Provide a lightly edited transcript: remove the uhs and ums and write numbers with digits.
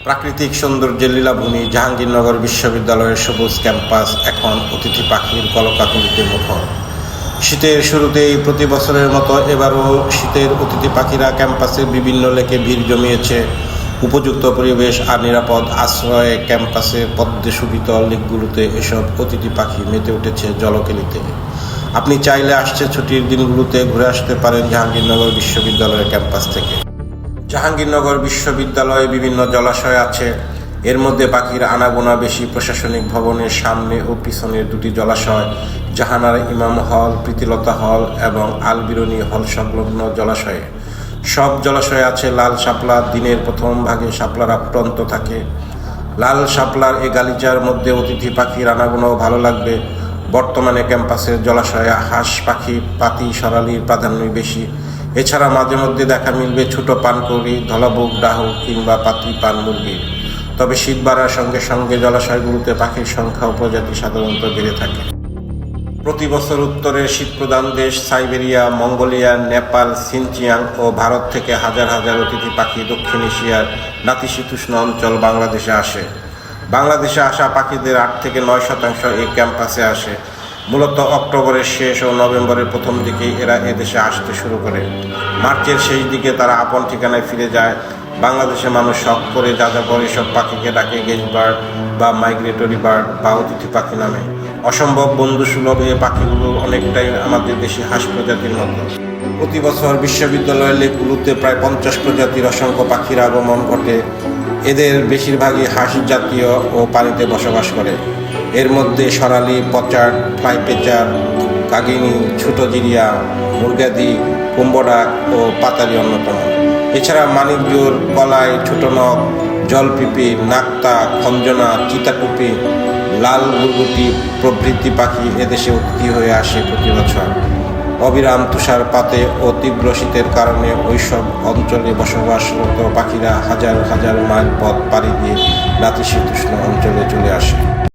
প্রাকৃতিক সৌন্দর্যের লীলাভূমি জাহাঙ্গীরনগর বিশ্ববিদ্যালয়ের সবুজ ক্যাম্পাস এখন অতিথি পাখির কলকাকলিতে মুখর। শীতের শুরুতেই প্রতি বছরের মতো এবারও শীতের অতিথি পাখিরা ক্যাম্পাসের বিভিন্ন লেকে ভিড় জমিয়েছে। উপযুক্ত পরিবেশ আর নিরাপদ আশ্রয়ে ক্যাম্পাসের পদ্মে শোভিত লেকগুলোতে এসব অতিথি পাখি মেতে উঠেছে জলকেলিতে। আপনি চাইলে আসছে ছুটির দিনগুলোতে ঘুরে আসতে পারেন জাহাঙ্গীরনগর বিশ্ববিদ্যালয়ের ক্যাম্পাস থেকে। জাহাঙ্গীরনগর বিশ্ববিদ্যালয়ে বিভিন্ন জলাশয় আছে। এর মধ্যে পাখির আনাগোনা বেশি প্রশাসনিক ভবনের সামনে ও পিছনের দুটি জলাশয়, জাহানারা ইমাম হল, প্রীতিলতা হল এবং আলবিরুনি হল সংলগ্ন জলাশয়ে। সব জলাশয়ে আছে লাল শাপলা। দিনের প্রথম ভাগে শাপলারা ফুটন্ত থাকে। লাল শাপলার এ গালিচার মধ্যে অতিথি পাখির আনাগোনাও ভালো লাগবে। বর্তমানে ক্যাম্পাসের জলাশয়ে হাঁস পাখি, পাতি, সরালির প্রাধান্যই বেশি। এছাড়া মাঝে মধ্যে দেখা মিলবে ছোট পানকৌড়ি, ধলাবুক, ডাহুক কিংবা পাতি পান মুরগির। তবে শীত বাড়ার সঙ্গে সঙ্গে জলাশয়গুলোতে পাখির সংখ্যা ও প্রজাতি সাধারণত বেড়ে থাকে। প্রতি বছর উত্তরের শীতপ্রধান দেশ সাইবেরিয়া, মঙ্গোলিয়া, নেপাল, সিনচিয়াং ও ভারত থেকে হাজার হাজার অতিথি পাখি দক্ষিণ এশিয়ার নাতিশীতোষ্ণ অঞ্চল বাংলাদেশে আসে। বাংলাদেশে আসা পাখিদের 8 থেকে 9% এই ক্যাম্পাসে আসে। মূলত অক্টোবরের শেষ ও নভেম্বরের প্রথম দিকেই এরা এদেশে আসতে শুরু করে। মার্চের শেষ দিকে তারা আপন ঠিকানায় ফিরে যায়। বাংলাদেশে মানুষ শখ করে যাযাবর এসব পাখিকে ডাকে গেস্ট বার্ড বা মাইগ্রেটরি বার্ড বা অতিথি পাখি নামে। অসম্ভব বন্ধুসুলভ এই পাখিগুলো অনেকটাই আমাদের দেশি হাঁস প্রজাতির মতো। প্রতি বছর বিশ্ববিদ্যালয়ের লেকগুলোতে প্রায় 50 প্রজাতির অসংখ্য পাখির আগমন ঘটে। এদের বেশিরভাগই হাঁস জাতীয় ও পানিতে বসবাস করে। এর মধ্যে সরালি, পচার, ফ্লাইপেচার, কাগিনী, ছোট জিরিয়া, মুরগাদি, কুম্ভডাক ও পাতালি অন্যতম। এছাড়া মানিকজোর, কলাই, ছোট নখ, জলপিপি, নাকতা, খঞ্জনা, চিতাটুপি, লাল গুরগুটি প্রভৃতি পাখি এদেশে অতিথি হয়ে আসে প্রতি বছর। অবিরাম তুষারপাতে ও তীব্র শীতের কারণে ওইসব অঞ্চলে বসবাসরত পাখিরা হাজার হাজার মাইল পথ পাড়ি দিয়ে নাতিশীতোষ্ণ অঞ্চলে চলে আসে।